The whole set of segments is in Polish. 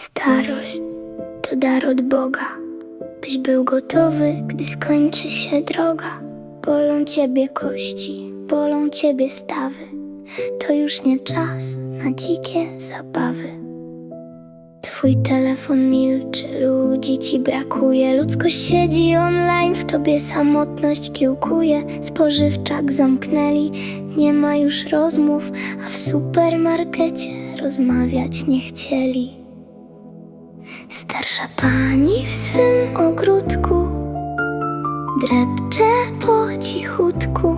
Starość to dar od Boga, byś był gotowy, gdy skończy się droga. Bolą ciebie kości, bolą ciebie stawy. To już nie czas na dzikie zabawy. Twój telefon milczy, ludzi ci brakuje. Ludzkość siedzi online, w tobie samotność kiełkuje. Spożywczak zamknęli, nie ma już rozmów, a w supermarkecie rozmawiać nie chcieli. Starsza pani w swym ogródku drepcze po cichutku,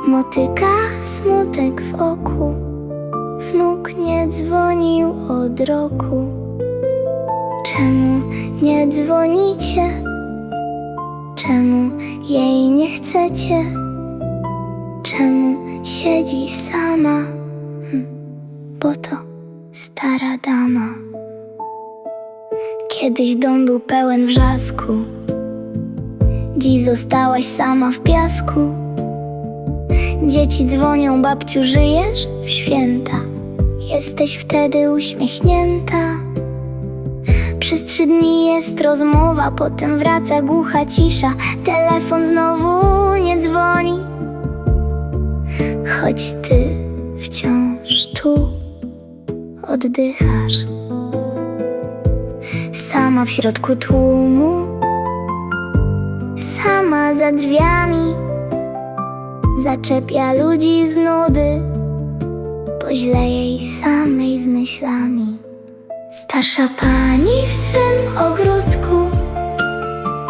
motyka smutek w oku. Wnuk nie dzwonił od roku. Czemu nie dzwonicie? Czemu jej nie chcecie? Czemu siedzi sama? Bo to stara dama. Kiedyś dom był pełen wrzasku, dziś zostałaś sama w piasku. Dzieci dzwonią, babciu, żyjesz? W święta jesteś wtedy uśmiechnięta. Przez 3 dni jest rozmowa, potem wraca głucha cisza. Telefon znowu nie dzwoni, choć ty wciąż tu oddychasz. Sama w środku tłumu, sama za drzwiami, zaczepia ludzi z nudy, bo źle jej samej z myślami. Starsza pani w swym ogródku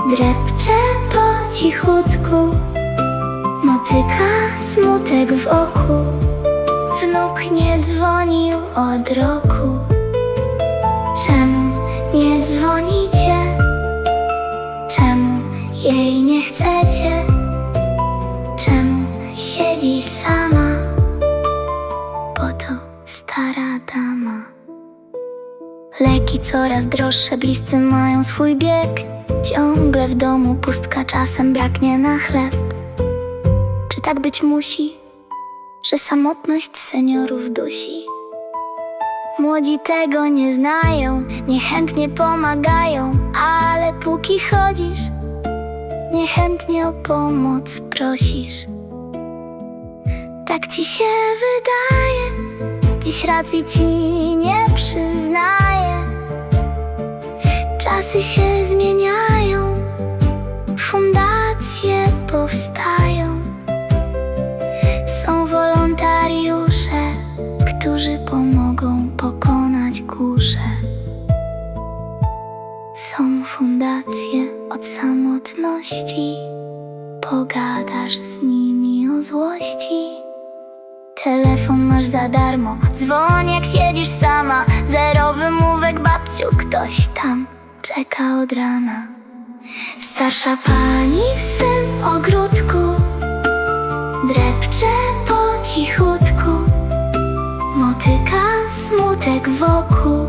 drepcze po cichutku, motyka smutek w oku. Wnuk nie dzwonił od roku. Czemu nie dzwonicie? Czemu jej nie chcecie? Czemu siedzi sama? Bo to stara dama. Leki coraz droższe, bliscy mają swój bieg. Ciągle w domu pustka, czasem braknie na chleb. Czy tak być musi, że samotność seniorów dusi? Młodzi tego nie znają, niechętnie pomagają, ale póki chodzisz, niechętnie o pomoc prosisz. Tak ci się wydaje, dziś racji ci nie przyznaję. Czasy się zmieniają, fundacje powstają. Są wolontariusze, którzy pomogą pokonać kuszę. Są fundacje od samotności, pogadasz z nimi o złości. Telefon masz za darmo, dzwoń jak siedzisz sama. 0 wymówek, babciu, ktoś tam czeka od rana. Starsza pani w swym ogródku drepcze po cichutku, motyka smutek wokół.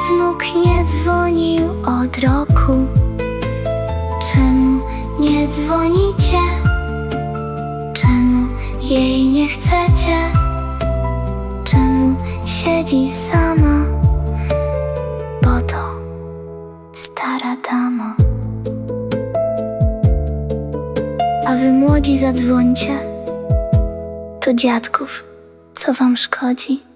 Wnuk nie dzwonił od roku. Czemu nie dzwonicie? Czemu jej nie chcecie? Czemu siedzi sama? Bo to stara dama. A wy młodzi zadzwońcie do dziadków, co wam szkodzi.